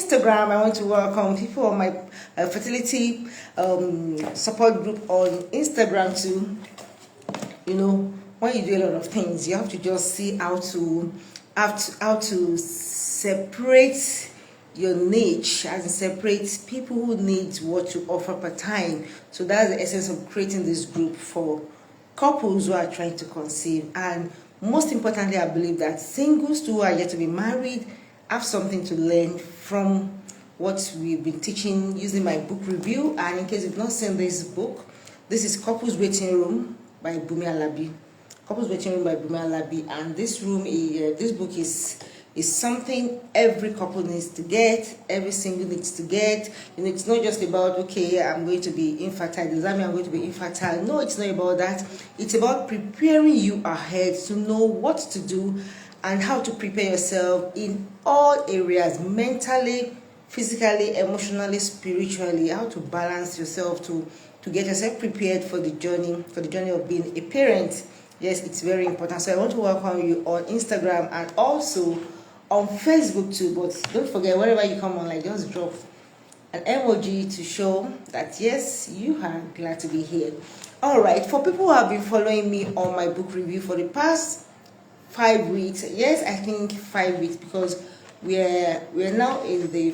Instagram. I want to welcome people on my fertility support group on Instagram too. You know, when you do a lot of things, you have to just see how to separate your niche and separate people who need what you offer per time. So that's the essence of creating this group for couples who are trying to conceive. And most importantly, I believe that singles who are yet to be married have something to learn from what we've been teaching using my book review. And in case you've not seen this book, this is Couples Waiting Room by Bumi Alabi. Couples Waiting Room by Bumi Alabi. And this book is something every couple needs to get, every single needs to get. You know, it's not just about, okay, I'm going to be infertile, does that mean I'm going to be infertile? No, it's not about that. It's about preparing you ahead to know what to do and how to prepare yourself in all areas, mentally, physically, emotionally, spiritually, how to balance yourself to get yourself prepared for the journey of being a parent. Yes, it's very important. So I want to welcome you on Instagram and also on Facebook too. But don't forget, wherever you come online, just drop an emoji to show that yes, you are glad to be here. All right, for people who have been following me on my book review for the past 5 weeks, yes, I think 5 weeks, because we're now in the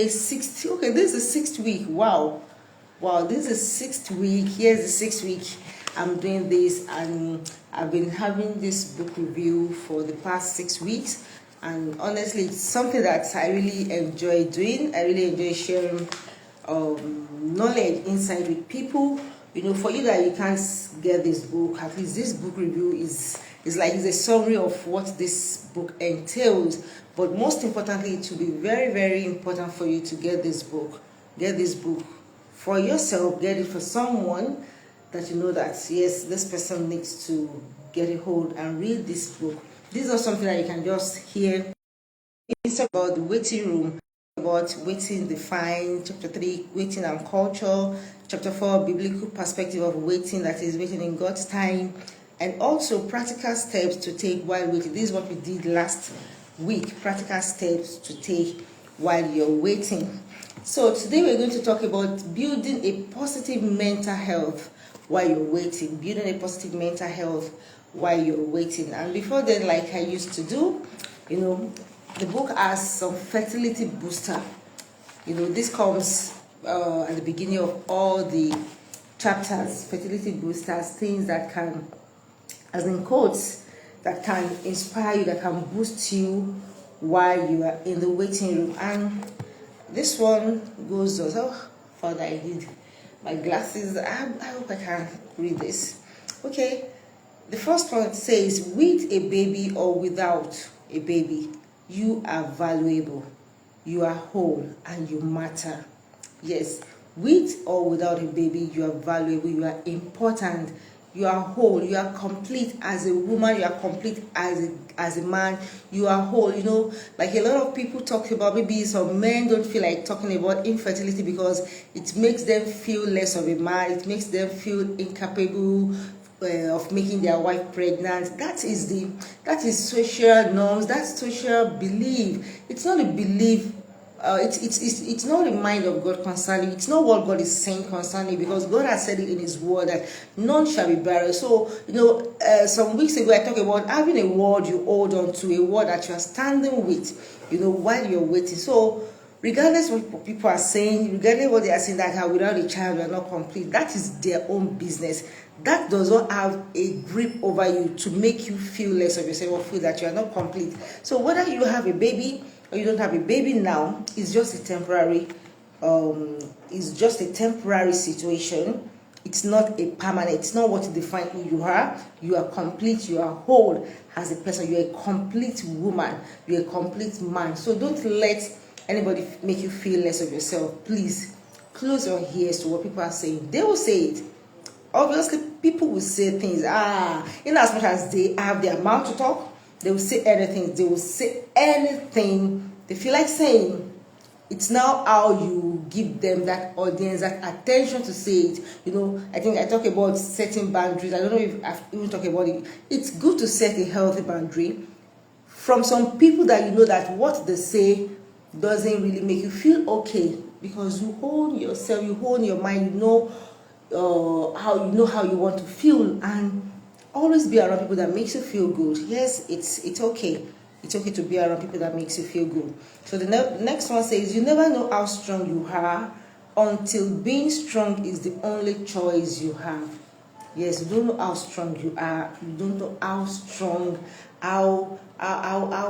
sixth. Okay, this is the 6th week. Wow, this is the 6th week. Here's the 6th week I'm doing this, and I've been having this book review for the past 6 weeks, and honestly, it's something that I really enjoy doing. I really enjoy sharing knowledge, insight with people. You know, for you that you can't get this book, at least this book review is a summary of what this book entails. But most importantly, it will be very, very important for you to get this book. Get this book for yourself. Get it for someone that you know that, yes, this person needs to get a hold and read this book. This is not something that you can just hear. It's about the waiting room, about waiting defined, chapter 3, waiting and culture, chapter 4, biblical perspective of waiting, that is waiting in God's time, and also practical steps to take while waiting. This is what we did last week, practical steps to take while you're waiting. So today we're going to talk about building a positive mental health while you're waiting, building a positive mental health while you're waiting. And before then, like I used to do, you know, the book has some fertility booster. You know, this comes at the beginning of all the chapters, fertility boosters, things that can, as in quotes, that can inspire you, that can boost you while you are in the waiting room. And this one goes, oh, Father, I need my glasses. I hope I can read this. Okay, the first one says, with a baby or without a baby, you are valuable, you are whole, and you matter. Yes, with or without a baby, you are valuable, you are important, you are whole, you are complete as a woman, you are complete as a man, you are whole. You know, like a lot of people talk about, maybe some men don't feel like talking about infertility because it makes them feel less of a man, it makes them feel incapable of making their wife pregnant. That is social norms, that's social belief. It's not a belief. It's not the mind of God concerning. It's not what God is saying concerning, because God has said it in His word that none shall be barren. So, you know, some weeks ago I talked about having a word you hold on to, a word that you are standing with, you know, while you're waiting. So, regardless of what people are saying, regardless of what they are saying, that without a child you are not complete, that is their own business. That does not have a grip over you to make you feel less of yourself or feel that you are not complete. So whether you have a baby or you don't have a baby now, it's just a temporary situation. It's not a permanent. It's not what defines who you are. You are complete, you are whole as a person, you're a complete woman, you're a complete man. So don't let anybody make you feel less of yourself. Please close your ears to what people are saying. They will say it. Obviously, people will say things, in as much as they have their mouth to talk, they will say anything. They will say anything they feel like saying. It's now how you give them that audience, that attention to say it. You know, I think I talk about setting boundaries. I don't know if I've even talked about it. It's good to set a healthy boundary from some people that you know that what they say doesn't really make you feel okay, because you own yourself, you own your mind, you know how you want to feel, and always be around people that makes you feel good. Yes, it's okay. It's okay to be around people that makes you feel good. So the next one says, you never know how strong you are until being strong is the only choice you have. Yes, you don't know how strong you are. You don't know how strong, how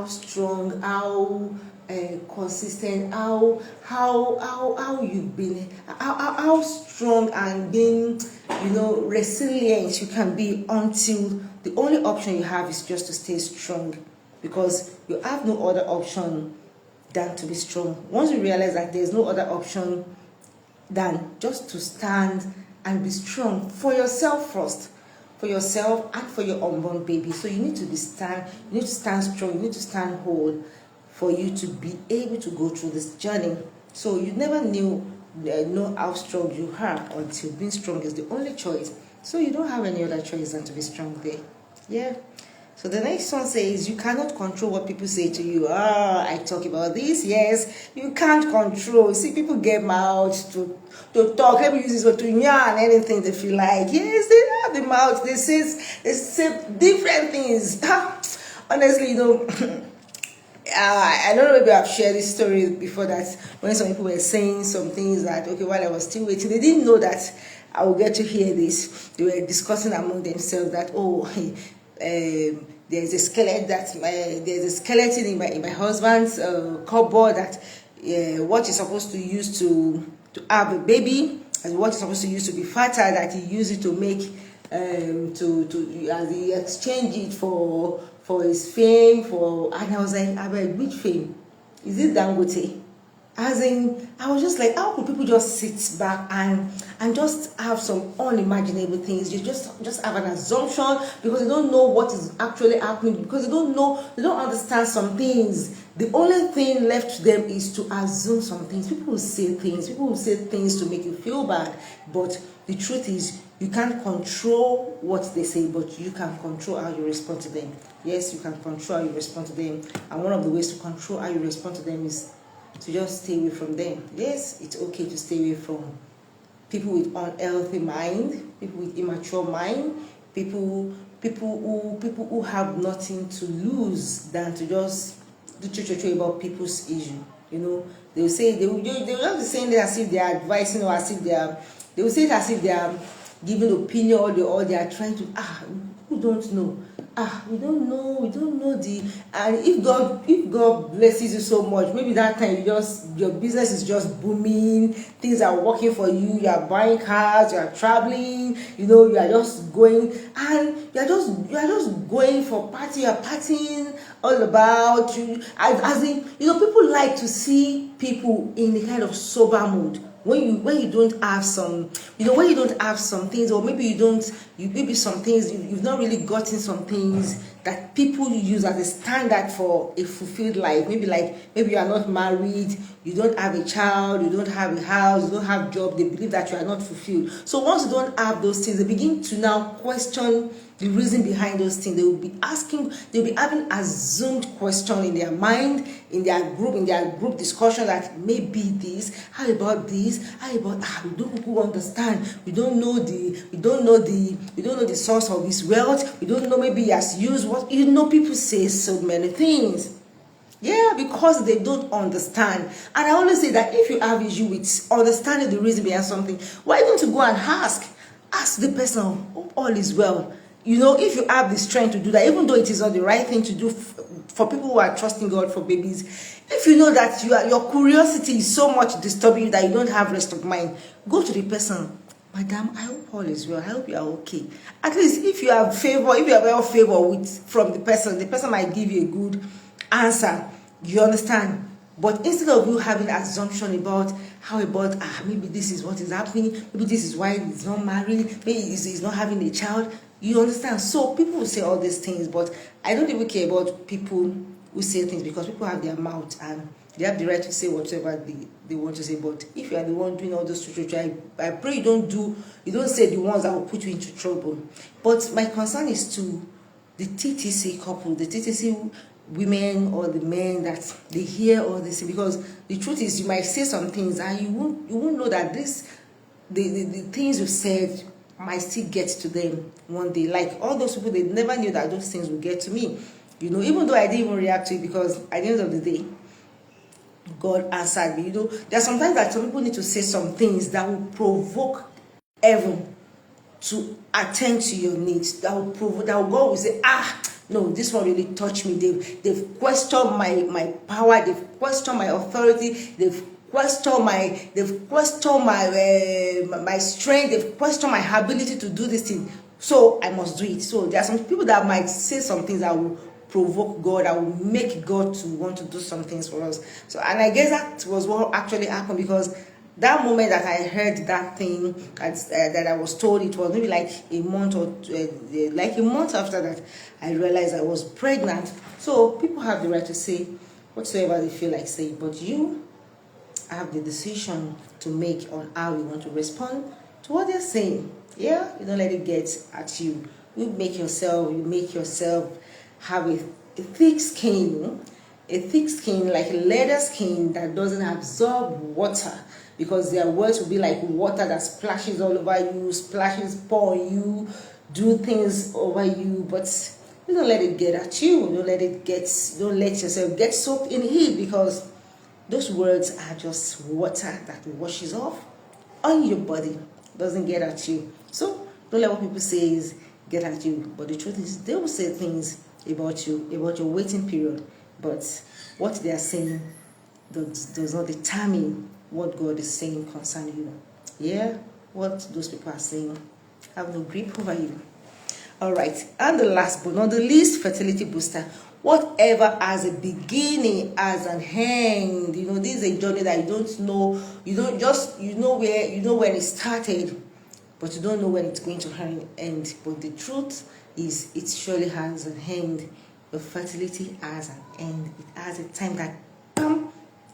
strong, how consistent, how you've been, how strong and being, resilient you can be, until the only option you have is just to stay strong, because you have no other option than to be strong. Once you realize that there's no other option than just to stand and be strong for yourself first, for yourself and for your unborn baby. So you need to stand strong, you need to stand whole for you to be able to go through this journey. So you never know how strong you are until being strong is the only choice. So you don't have any other choice than to be strong there. Yeah. So the next one says, you cannot control what people say to you. I talk about this. Yes, you can't control. See, people get mouth to talk. Let me use this word, to yarn anything they feel like. Yes, they have the mouth. They say different things. Honestly, I don't know, maybe I've shared this story before, that when some people were saying some things that, okay, while I was still waiting, they didn't know that I would get to hear this. They were discussing among themselves that, there's a skeleton in my husband's cupboard, that what he's supposed to use to have a baby, and what he's supposed to use to be fertile, that he used it to make as he exchanged it for his fame, and I was like, which fame? Is it Dangote? As in, I was just like, how could people just sit back and just have some unimaginable things? You just have an assumption, because they don't know what is actually happening, because they don't understand some things. The only thing left to them is to assume some things. People will say things to make you feel bad, but the truth is, you can't control what they say, but you can control how you respond to them. Yes, you can control how you respond to them, and one of the ways to control how you respond to them is to just stay away from them. Yes, it's okay to stay away from people with unhealthy mind, people with immature mind, people who have nothing to lose than to just do about people's issue. They will say, they will just be saying that as if they are advising, or as if they will say it as if they are giving opinion, or they are trying to who don't know. We don't know and if God blesses you so much, maybe that time your business is just booming, things are working for you, you are buying cars, you are traveling, you are just going, and you are just going for party, you are partying all about you, as in, people like to see people in a kind of sober mood. When you don't have some, when you don't have some things, or maybe maybe some things, you've not really gotten some things that people use as a standard for a fulfilled life. Maybe you are not married, you don't have a child, you don't have a house, you don't have a job. They believe that you are not fulfilled. So once you don't have those things, they begin to now question the reason behind those things. They'll be having assumed question in their mind, in their group discussion, that maybe this, how about this, how about we don't understand, we don't know the source of his wealth, we don't know, maybe he has used what, people say so many things. Yeah, because they don't understand. And I always say that if you have issue with understanding the reason behind something, why don't you go and ask the person, all is well. If you have the strength to do that, even though it is not the right thing to do for people who are trusting God for babies, if you know that your curiosity is so much disturbing you that you don't have rest of mind, go to the person. Madam, I hope all is well. I hope you are okay. At least if you have well favor from the person might give you a good answer. You understand? But instead of you having assumption about maybe this is what is happening, maybe this is why he's not married, maybe he's not having a child, you understand? So people will say all these things, but I don't even care about people who say things, because people have their mouth and they have the right to say whatever they want to say. But if you are the one doing all those I pray you don't say the ones that will put you into trouble. But my concern is to the TTC couple, the TTC women or the men that they hear all this, because the truth is you might say some things and you won't know that the things you said might still get to them one day. Like all those people, they never knew that those things would get to me. Even though I didn't even react to it, because at the end of the day, God answered me. There are sometimes that some people need to say some things that will provoke heaven to attend to your needs. That will God will say, no, this one really touched me. They've questioned my power. They've questioned my authority. They've questioned my my strength. They've questioned my ability to do this thing. So I must do it. So there are some people that might say some things that will provoke God, that will make God to want to do some things for us. So, and I guess that was what actually happened, because that moment that I heard that thing that I was told, it was maybe like a month after that, I realized I was pregnant. So people have the right to say whatsoever they feel like saying, but you have the decision to make on how you want to respond to what they're saying. Yeah, you don't let it get at you. You make yourself have a thick skin, like a leather skin that doesn't absorb water, because their words will be like water that splashes all over you, pour on you, do things over you, but you don't let it get at you. Don't let yourself get soaked in heat, because those words are just water that washes off on your body, doesn't get at you. So don't let what people say get at you. But the truth is, they will say things about you, about your waiting period, but what they are saying does not determine what God is saying concerning you. Yeah, what those people are saying have no grip over you. All right, and the last but not the least, fertility booster. Whatever has a beginning, has an end. This is a journey that you don't know. You know when it started, but you don't know when it's going to end. But the truth is, it surely has an end. The fertility has an end. It has a time that,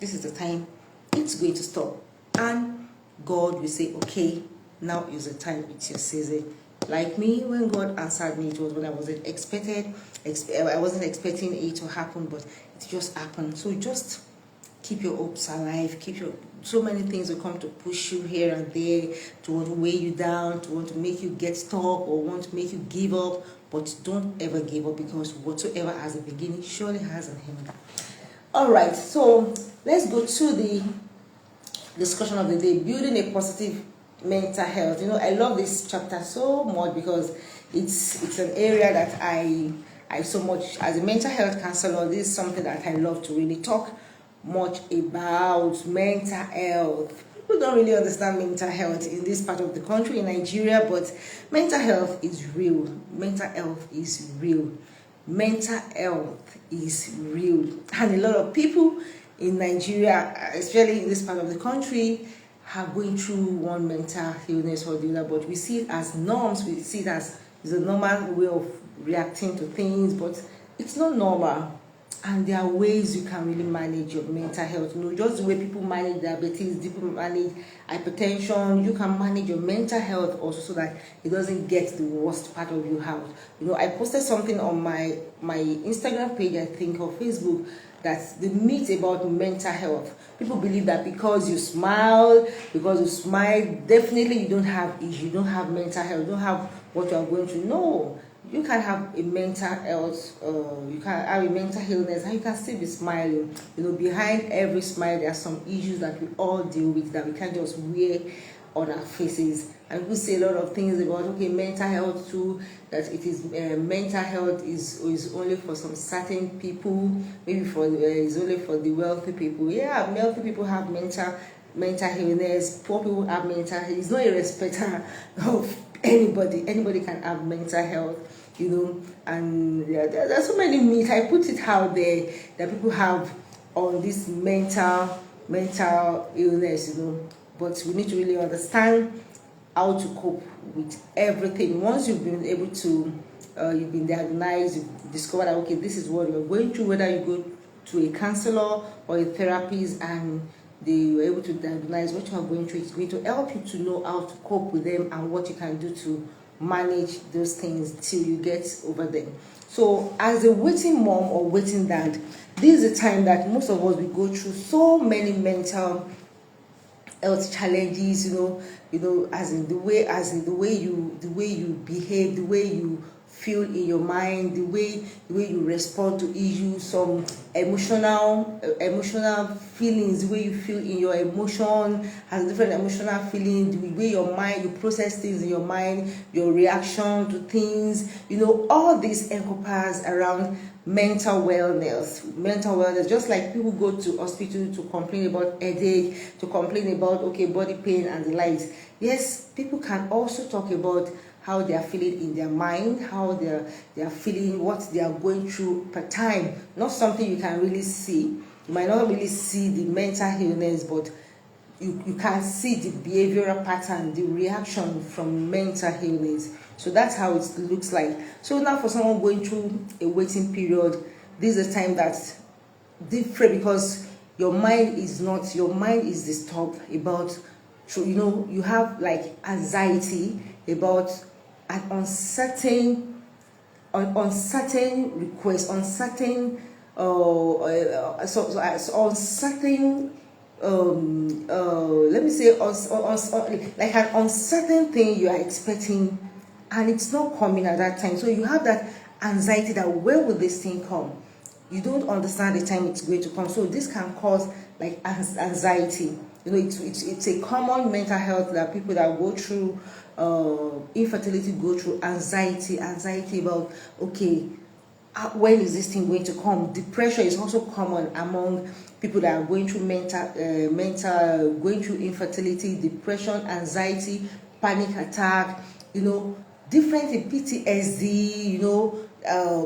this is the time it's going to stop. And God will say, okay, now is the time, it's your season. Like me, when God answered me, it was when I wasn't expecting it to happen, but it just happened. So just keep your hopes alive. So many things will come to push you here and there, to want to weigh you down, to want to make you get stuck, or want to make you give up. But don't ever give up, because whatsoever has a beginning surely has an end. All right, so let's go to the discussion of the day: building a positive mental health. I love this chapter so much, because it's an area that I so much, as a mental health counselor, this is something that I love to really talk much about. Mental health, people don't really understand mental health in this part of the country, in Nigeria, but mental health is real. Mental health is real. Mental health is real. And a lot of people in Nigeria, especially in this part of the country, are going through one mental illness or the other, but we see it as norms. We see it as a normal way of reacting to things, but it's not normal. And there are ways you can really manage your mental health. Just the way people manage diabetes, people manage hypertension, you can manage your mental health also, so that it doesn't get the worst part of you out. I posted something on my Instagram page, I think, or Facebook, that's the myth about mental health. People believe that because you smile, definitely you don't have issues, you don't have mental health, you don't have what you are going through. No, you can have a mental health, you can have a mental illness, and you can still be smiling. Behind every smile, there are some issues that we all deal with that we can't just wear on our faces. And people say a lot of things about, mental health too, that it is mental health is only for some certain people, maybe is only for the wealthy people. Yeah, wealthy people have mental illness, poor people have mental health. It's not a respecter of anybody. Anybody can have mental health, and there are so many myths. I put it out there that people have on this mental illness, but we need to really understand how to cope with everything. Once you've been able to, you've been diagnosed, you've discovered that, this is what you're going through, whether you go to a counselor or a therapist, and they were able to diagnose what you are going through, it's going to help you to know how to cope with them and what you can do to manage those things till you get over them. So as a waiting mom or waiting dad, this is a time that most of us will go through so many mental health challenges, as in the way you behave, the way you feel in your mind, the way you respond to issues, some emotional feelings, the way you feel in your emotion has different emotional feelings, the way your mind, you process things in your mind, your reaction to things, all this encompass around mental wellness. Just like people go to hospital to complain about headache, to complain about body pain and the likes. Yes, people can also talk about how they are feeling in their mind, how they are feeling, what they are going through per time. Not something you can really see. You might not really see the mental illness, but you can see the behavioral pattern, the reaction from mental illness. So that's how it looks like. So now for someone going through a waiting period, this is a time that's different because your mind is disturbed about, you have like anxiety about an uncertain request, uncertain uncertain let me say like an uncertain thing you are expecting and it's not coming at that time. So you have that anxiety that where will this thing come? You don't understand the time it's going to come. So this can cause like anxiety. It's a common mental health that people that go through infertility go through anxiety about when is this thing going to come? Depression is also common among people that are going through going through infertility, depression, anxiety, panic attack, different in PTSD,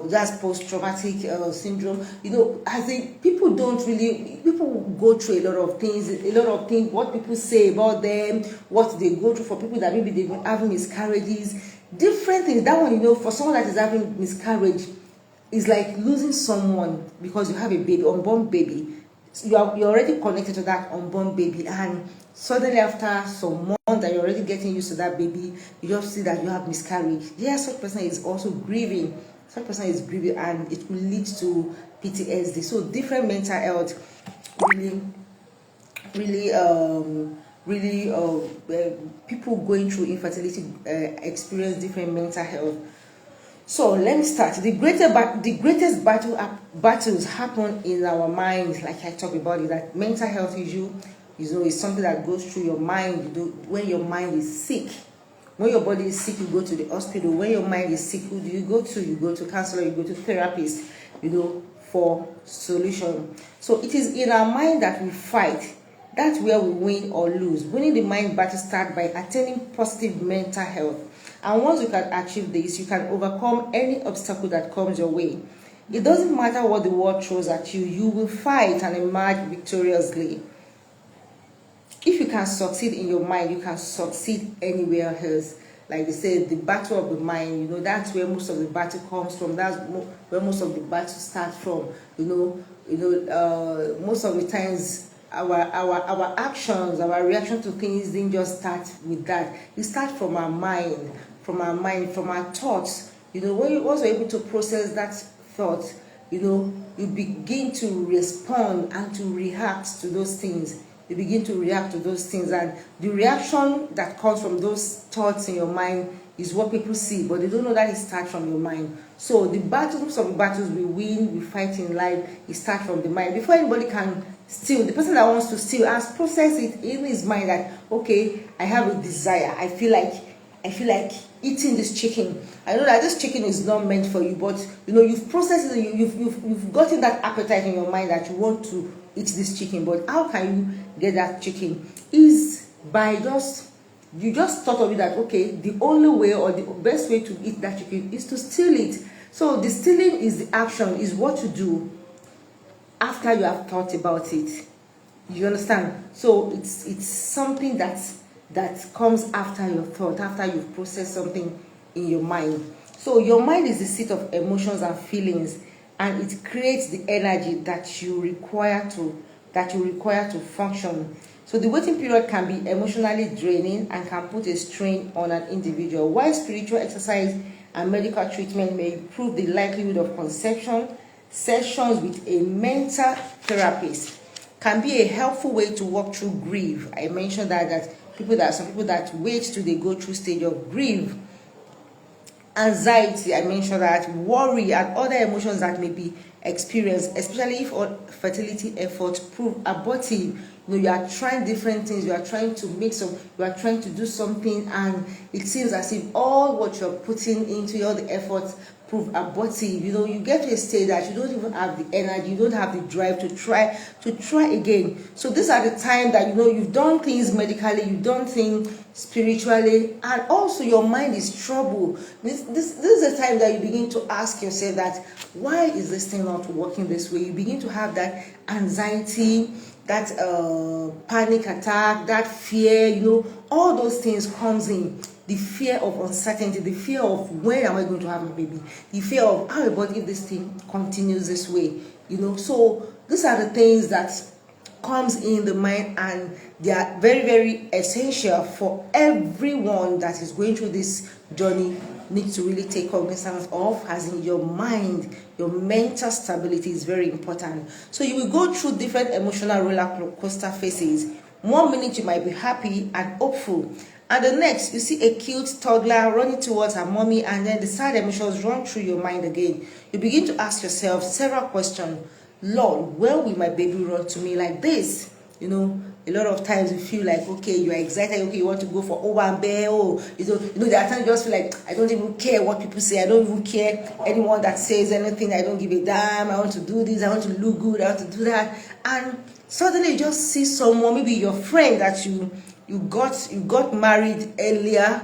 that's post-traumatic syndrome. As in people go through a lot of things, what people say about them, what they go through. For people that maybe they've been having miscarriages, different things. That one, for someone that is having miscarriage, is like losing someone because you have a baby, unborn baby. You're already connected to that unborn baby, and suddenly after some months that you're already getting used to that baby, you just see that you have miscarriage. Yes, such person is also grieving. And it will lead to PTSD. So different mental health people going through infertility experience different mental health. So let me start. The greatest battles happen in our minds, like I talked about it, that mental health issue is something that goes through your mind. When your mind is sick, when your body is sick, you go to the hospital. When your mind is sick, who do you go to? You go to counselor, you go to therapist, for solution. So it is in our mind that we fight. That's where we win or lose. Winning the mind battle starts by attaining positive mental health. And once you can achieve this, you can overcome any obstacle that comes your way. It doesn't matter what the world throws at you, you will fight and emerge victoriously. If you can succeed in your mind, you can succeed anywhere else. Like they say, the battle of the mind, that's where most of the battle comes from. That's where most of the battle starts from. Most of the times, our actions, our reaction to things didn't just start with that. It starts from our mind, from our thoughts. Once you're able to process that thought, you begin to respond and to react to those things. You begin to react to those things, and the reaction that comes from those thoughts in your mind is what people see, but they don't know that it starts from your mind. So the battles we win, we fight in life, it starts from the mind. Before anybody can steal, the person that wants to steal has processed it in his mind that, okay, I have a desire. I feel like eating this chicken. I know that this chicken is not meant for you, but you've processed it. You've gotten that appetite in your mind that you want to eat this chicken. But how can you get that chicken? Is by you just thought of it that, okay, the only way or the best way to eat that chicken is to steal it. So the stealing is the action, is what you do after you have thought about it. You understand? So it's something that comes after your thought, after you've processed something in your mind. So your mind is the seat of emotions and feelings, and it creates the energy that you require to function. So the waiting period can be emotionally draining and can put a strain on an individual. While spiritual exercise and medical treatment may improve the likelihood of conception, sessions with a mental therapist can be a helpful way to walk through grief. I mentioned that some people that wait till they go through stage of grief, anxiety, I mentioned that, worry, and other emotions that may be experienced, especially if all fertility efforts prove abortive. You are trying different things, you are trying to you are trying to do something, and it seems as if all what you're putting into all the efforts prove abortive. You get to a stage that you don't even have the energy, you don't have the drive to try again. So these are the time that you've done things medically, you've done things spiritually, and also your mind is troubled. This is the time that you begin to ask yourself that, why is this thing not working this way? You begin to have that anxiety, that panic attack, that fear, all those things comes in. The fear of uncertainty, the fear of when am I going to have a baby, the fear of how about if this thing continues this way, So these are the things that comes in the mind, and they are very, very essential for everyone that is going through this journey. Need to really take cognizance of, as in your mind, your mental stability is very important. So you will go through different emotional roller coaster phases. 1 minute you might be happy and hopeful, and the next you see a cute toddler running towards her mommy, and then the sad emotions run through your mind again. You begin to ask yourself several questions. Lord, when will my baby run to me like this? A lot of times you feel like, okay, you are excited, okay, you want to go for Owambe, there are times you just feel like, I don't even care what people say, I don't even care anyone that says anything, I don't give a damn, I want to do this, I want to look good, I want to do that. And suddenly you just see someone, maybe your friend that you got married earlier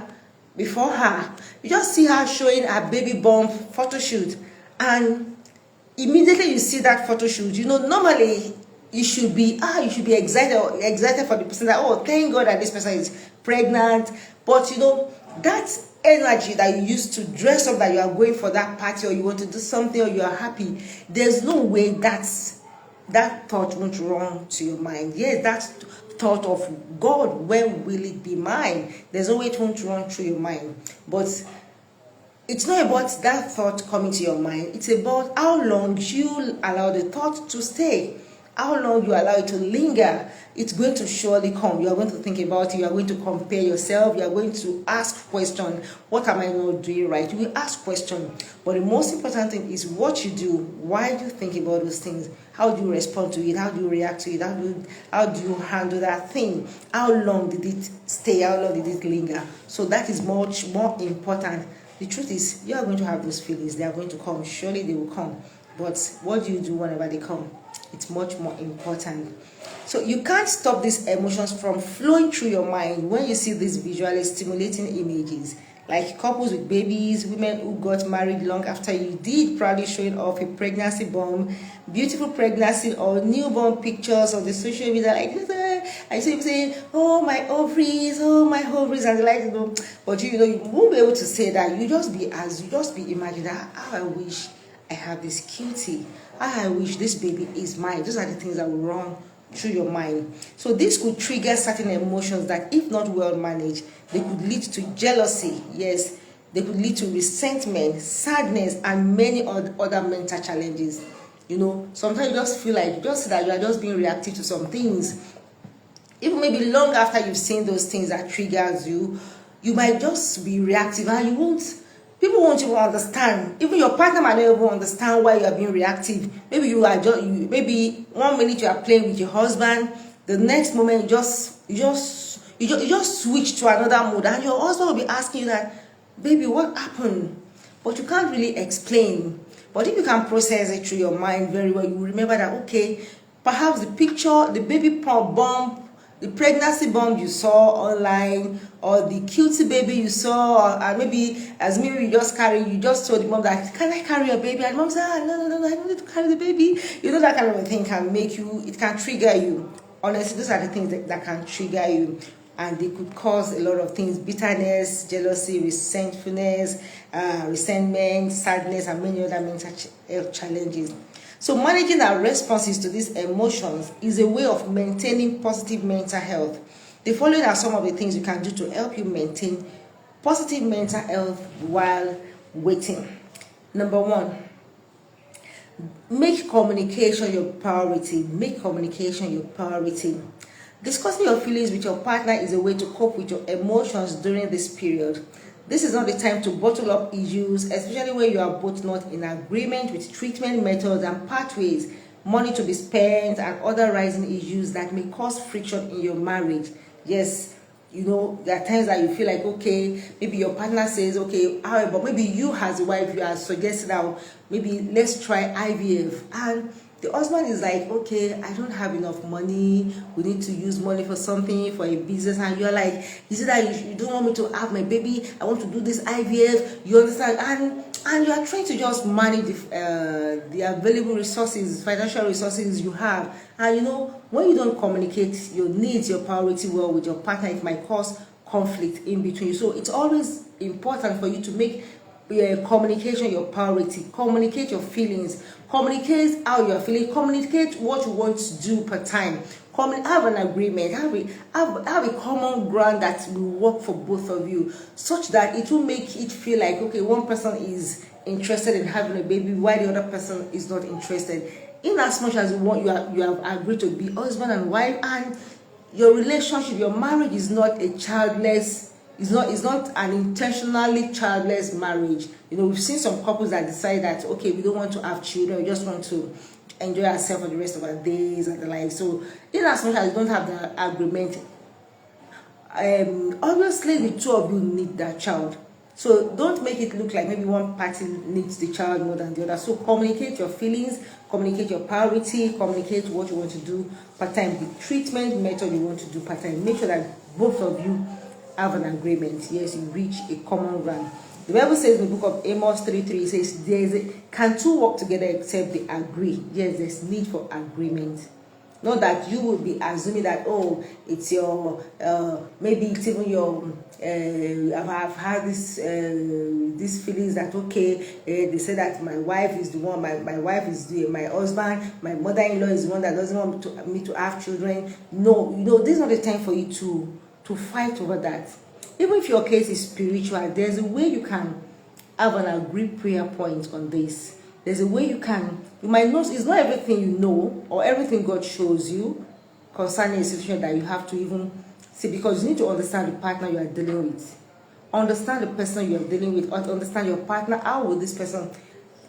before her, you just see her showing her baby bump photo shoot, and immediately you see that photo shoot, normally you should be excited for the person that, oh, thank God that this person is pregnant. But that energy that you used to dress up, that you are going for that party, or you want to do something, or you are happy, there's no way that thought won't run to your mind. Yes, that thought of, God, when will it be mine? There's no way it won't run through your mind. But it's not about that thought coming to your mind. It's about how long you allow the thought to stay. How long you allow it to linger. It's going to surely come. You are going to think about it. You are going to compare yourself. You are going to ask questions. What am I not doing right? You will ask questions. But the most important thing is what you do. Why do you think about those things? How do you respond to it? How do you react to it? How do you handle that thing? How long did it stay? How long did it linger? So that is much more important. The truth is, you are going to have those feelings. They are going to come. Surely they will come. But what do you do whenever they come? It's much more important. So you can't stop these emotions from flowing through your mind when you see these visually stimulating images, like couples with babies, women who got married long after you did, proudly showing off a pregnancy bomb, beautiful pregnancy or newborn pictures on the social media like this. I see people saying, oh my ovaries, and but you won't be able to say that. You just be imagining how I wish I have this cutie. I wish this baby is mine. Those are the things that will run through your mind. So this could trigger certain emotions that, if not well managed, they could lead to jealousy. Yes, they could lead to resentment, sadness, and many other mental challenges. Sometimes you just feel like that you are just being reactive to some things. Even maybe long after you've seen those things that triggers you, you might just be reactive, and people won't even understand. Even your partner might not even understand why you are being reactive. Maybe maybe 1 minute you are playing with your husband, the next moment you just switch to another mode, and your husband will be asking you that, baby, what happened? But you can't really explain. But if you can process it through your mind very well, you will remember that, okay, perhaps the picture, the baby bump, the pregnancy bomb you saw online, or the cutie baby you saw, or maybe as maybe you just told the mom that, can I carry your baby? And mom said, no, I don't need to carry the baby. That kind of a thing can it can trigger you. Honestly, those are the things that can trigger you, and they could cause a lot of things: bitterness, jealousy, resentment, sadness, and many other mental health challenges. So managing our responses to these emotions is a way of maintaining positive mental health. The following are some of the things you can do to help you maintain positive mental health while waiting. Number one, make communication your priority. Make communication your priority. Discussing your feelings with your partner is a way to cope with your emotions during this period. This is not the time to bottle up issues, especially when you are both not in agreement with treatment methods and pathways, money to be spent, and other rising issues that may cause friction in your marriage. Yes, there are times that you feel like, okay, maybe your partner says, okay, however, maybe you as a wife, you are suggesting that maybe let's try IVF. And the husband is like, okay, I don't have enough money. We need to use money for something, for a business. And you're like, is it that you don't want me to have my baby? I want to do this IVF. You understand? And you are trying to just manage the available resources, financial resources you have. And when you don't communicate your needs, your priority well with your partner, it might cause conflict in between. So it's always important for you to make communication your priority. Communicate your feelings, communicate how you are feeling, communicate what you want to do per time, have an agreement, have a common ground that will work for both of you, such that it will make it feel like, okay, one person is interested in having a baby while the other person is not interested. In as much as you have agreed to be husband and wife, and your relationship, your marriage is not a childless, it's not an intentionally childless marriage. We've seen some couples that decide that, okay, we don't want to have children, we just want to enjoy ourselves for the rest of our days and the life. So in as much as you don't have the agreement, obviously the two of you need that child. So don't make it look like maybe one party needs the child more than the other. So communicate your feelings, communicate your priority, communicate what you want to do part time, the treatment method you want to do part time. Make sure that both of you have an agreement. Yes, you reach a common ground. The Bible says in the book of Amos 3:3, it says, can two work together except they agree? Yes, there's need for agreement. Not that you will be assuming that, oh, it's your, maybe it's even your, I've had these feelings that, okay, they say that my wife is the one, my wife is my husband, my mother-in-law is the one that doesn't want me to have children. No, this is not the time for you to fight over that. Even if your case is spiritual, there's a way you can have an agreed prayer point on this. There's a way you might know, it's not everything you know or everything God shows you concerning a situation that you have to even see, because you need to understand the partner you are dealing with. Understand the person you are dealing with, understand your partner. How will this person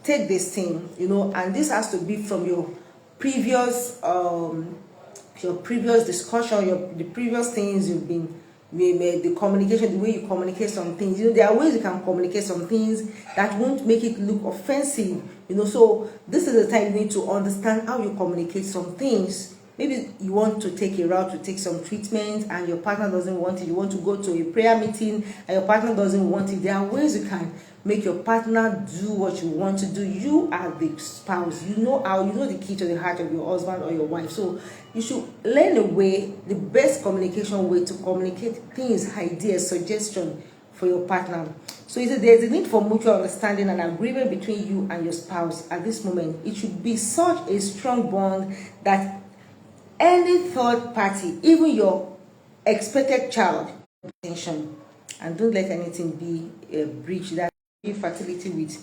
take this thing, and this has to be from your previous discussion, the previous things you've been, the communication, the way you communicate some things. There are ways you can communicate some things that won't make it look offensive. So this is the time you need to understand how you communicate some things. Maybe you want to take a route to take some treatment and your partner doesn't want it. You want to go to a prayer meeting and your partner doesn't want it. There are ways you can make your partner do what you want to do. You are the spouse. You know the key to the heart of your husband or your wife. So you should learn a way, the best communication way to communicate things, ideas, suggestions for your partner. So there's a need for mutual understanding and agreement between you and your spouse at this moment. It should be such a strong bond that any third party, even your expected child, attention, and don't let anything be a breach that infertility with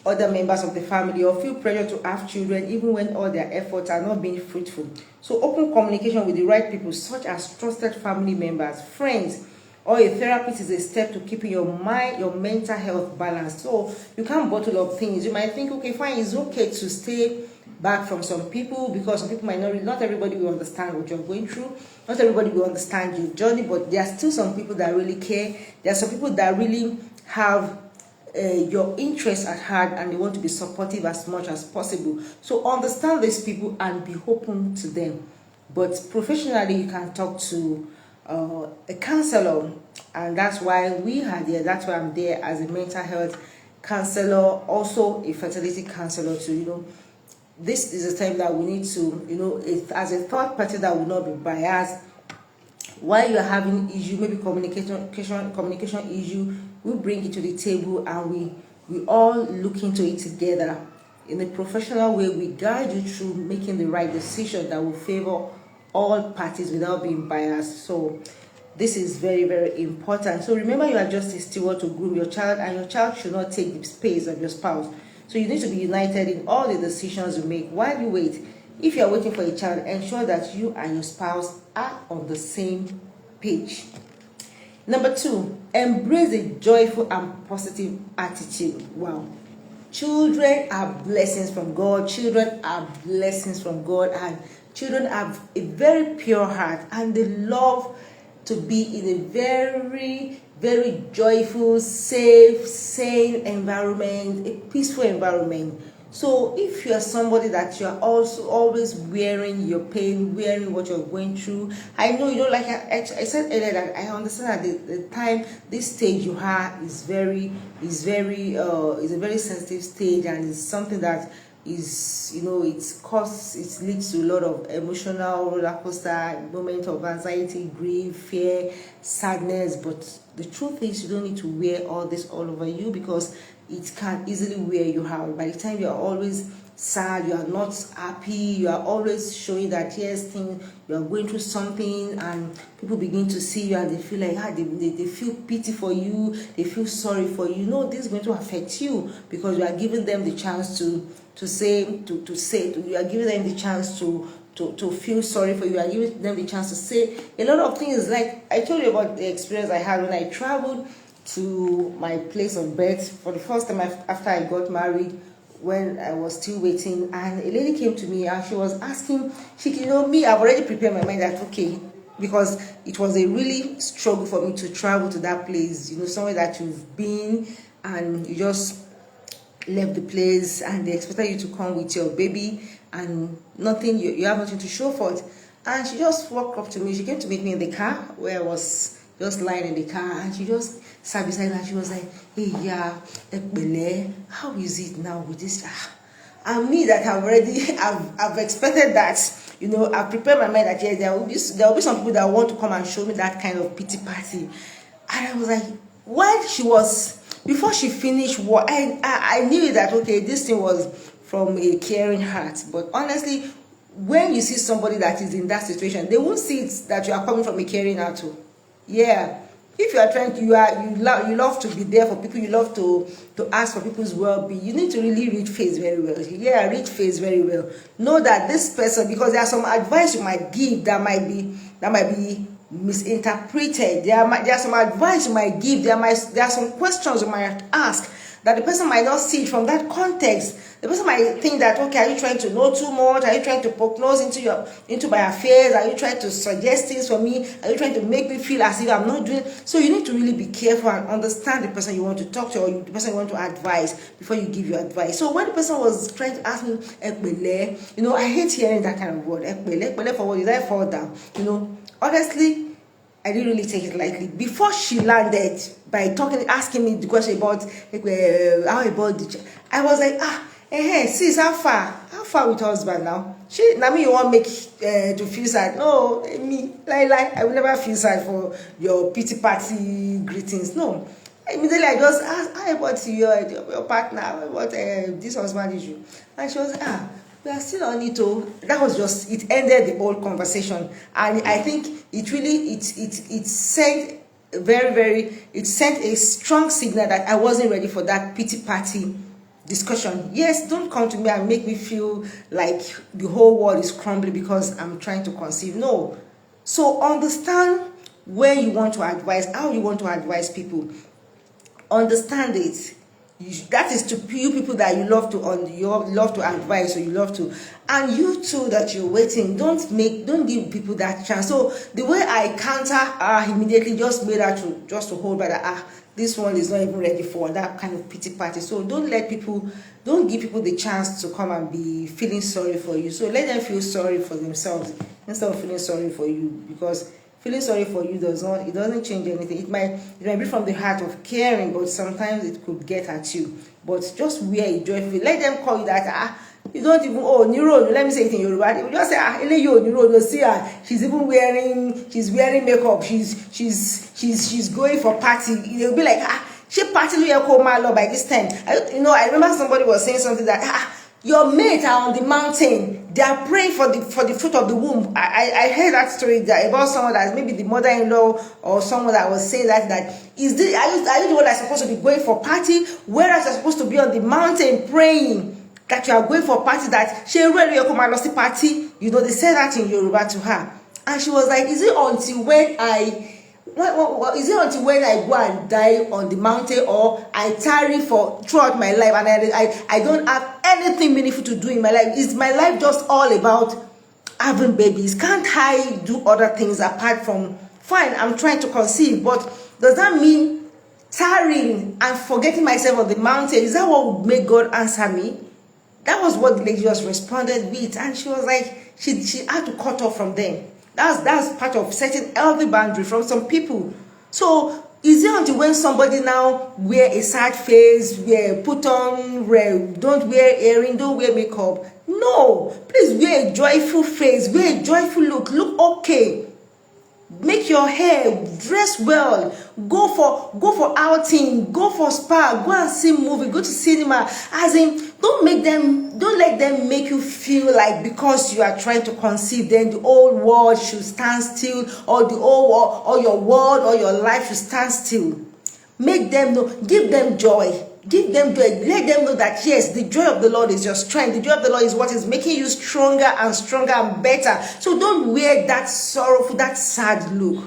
other members of the family, or feel pressure to have children even when all their efforts are not being fruitful. So open communication with the right people, such as trusted family members, friends, or a therapist, is a step to keeping your mental health balanced. So you can't bottle up things. You might think, okay, fine, it's okay to stay back from some people, because some people might not everybody will understand what you're going through. Not everybody will understand your journey, but there are still some people that really care. There are some people that really have your interests at heart, and they want to be supportive as much as possible. So understand these people and be open to them. But professionally, you can talk to a counselor, and that's why we are there. That's why I'm there as a mental health counselor, also a fertility counselor too. This is a time that we need to, as a third party that will not be biased. While you're having issue, maybe communication issue, we bring it to the table and we all look into it together. in a professional way, we guide you through making the right decision that will favor all parties without being biased. So this is very, very important. So remember, you are just a steward to groom your child, and your child should not take the space of your spouse. So you need to be united in all the decisions you make. While you wait, if you are waiting for a child, ensure that you and your spouse are on the same page. Number 2, embrace a joyful and positive attitude. Wow. Children are blessings from God. Children are blessings from God, and children have a very pure heart, and they love to be in a very, very joyful, safe, sane environment, a peaceful environment. So if you are somebody that you are also always wearing your pain, wearing what you're going through, I know you don't like. I said earlier that I understand that the time, this stage you are is a very sensitive stage, and it's something that is, it leads to a lot of emotional roller coaster, moment of anxiety, grief, fear, sadness. But the truth is, you don't need to wear all this all over you, because it can easily wear you out. By the time you are always sad, you are not happy, you are always showing that yes, you are going through something, and people begin to see you and they feel like they feel pity for you, they feel sorry for you. No, this is going to affect you, because you are giving them the chance you are giving them the chance to feel sorry for you. You are giving them the chance to say a lot of things. Like I told you about the experience I had when I traveled to my place of birth for the first time after I got married, when I was still waiting, and a lady came to me and she was asking, me, I've already prepared my mind that okay, because it was a really struggle for me to travel to that place, somewhere that you've been and you just left the place, and they expected you to come with your baby and nothing, you have nothing to show for it. And she just walked up to me. She came to meet me in the car where I was just lying in the car, and she just sat beside me and she was like, hey, yeah, how is it now with this? And me that I've expected that, I've prepared my mind that yes, there will be some people that want to come and show me that kind of pity party. And I was like, before she finished what I knew that okay, this thing was from a caring heart. But honestly, when you see somebody that is in that situation, they won't see it that you are coming from a caring heart too. Yeah, if you are trying to, you love to be there for people, you love to ask for people's well-being, you need to really read face very well. Yeah, read face very well. Know that this person, because there are some advice you might give that might be misinterpreted. There are some advice you might give. There are some questions you might ask that the person might not see it from that context. The person might think that, okay, are you trying to know too much? Are you trying to poke nose into my affairs? Are you trying to suggest things for me? Are you trying to make me feel as if I'm not doing? So you need to really be careful and understand the person you want to talk to, or the person you want to advise, before you give your advice. So when the person was trying to ask me, ekpele, I hate hearing that kind of word. Ekpele for what? Did I fall down? Honestly, I didn't really take it lightly. Before she landed by asking me the question about how about the, I was like, sis, how far with husband now? Me you want make to feel sad? No, me, I will never feel sad for your pity party greetings. No, immediately I just asked, how about your partner? How about this husband issue? And she was like, we are still on it. That was just, it ended the whole conversation. And I think it really, it sent it sent a strong signal that I wasn't ready for that pity party discussion. Yes, don't come to me and make me feel like the whole world is crumbling because I'm trying to conceive. No. So understand when you want to advise, how you want to advise people. Understand it. That is to you people that you love to advise, or you love to, and you too that you're waiting. Don't give people that chance. So the way I counter immediately just made her to hold by that this one is not even ready for that kind of pity party. So don't give people the chance to come and be feeling sorry for you. So let them feel sorry for themselves instead of feeling sorry for you, because feeling sorry for you doesn't change anything. It might be from the heart of caring, but sometimes it could get at you. But just wear it joyfully. Let them call you that. You don't even Niro. Let me say it in Yoruba. You just say Niro. You see her. She's wearing makeup. She's going for party. They'll be like she party here called my love by this time. I remember somebody was saying something that Your mates are on the mountain. They are praying for the fruit of the womb. I heard that story about someone that maybe the mother-in-law or someone that was saying that is this, are you the one that's supposed to be going for party, whereas you're supposed to be on the mountain praying that you are going for party, that she really come and lost the party. You know, they said that in Yoruba to her, and she was like, is it until when is it until when I go and die on the mountain, or I tarry for throughout my life and I don't have anything meaningful to do in my life? Is my life just all about having babies? Can't I do other things apart from, fine, I'm trying to conceive, but does that mean tarrying and forgetting myself on the mountain? Is that what would make God answer me? That was what the lady just responded with, and she was like, she had to cut off from them. That's part of setting healthy boundary from some people. So is it until when somebody now wear a sad face, don't wear earring, don't wear makeup? No, please wear a joyful face, wear a joyful look okay. Make your hair, dress well, go for outing, go for spa, go and see movie, go to cinema. As in, don't let them make you feel like because you are trying to conceive, then the whole world should stand still, or the whole world, or your world, or your life should stand still. Make them know, give them joy. Give them joy. Let them know that yes, the joy of the Lord is your strength. The joy of the Lord is what is making you stronger and stronger and better. So don't wear that sorrowful, that sad look.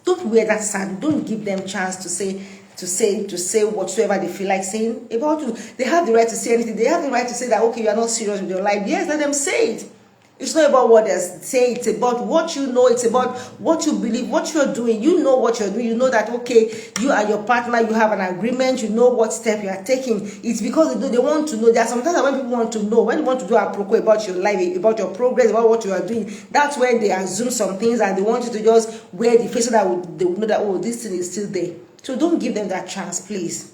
Don't wear that sad. Don't give them chance to say whatsoever they feel like saying about you. They have the right to say anything. They have the right to say that, okay, you are not serious with your life. Yes, let them say it. It's not about what they say, it's about what you know, it's about what you believe, what you're doing. You know what you're doing. You know that, okay, you and your partner, you have an agreement, you know what step you are taking. It's because they want to know. There are sometimes when people want to know, when they want to do a proco about your life, about your progress, about what you are doing, that's when they assume some things and they want you to just wear the face so that they will know that, oh, this thing is still there. So don't give them that chance, please.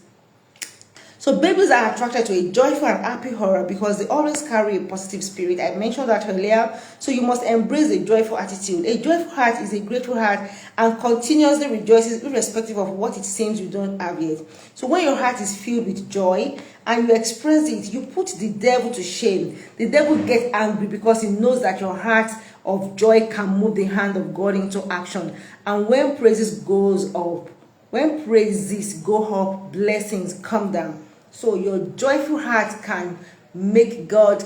So babies are attracted to a joyful and happy aura because they always carry a positive spirit. I mentioned that earlier. So you must embrace a joyful attitude. A joyful heart is a grateful heart and continuously rejoices irrespective of what it seems you don't have yet. So when your heart is filled with joy and you express it, you put the devil to shame. The devil gets angry because he knows that your heart of joy can move the hand of God into action. And when praises goes up, when praises go up, blessings come down. So your joyful heart can make God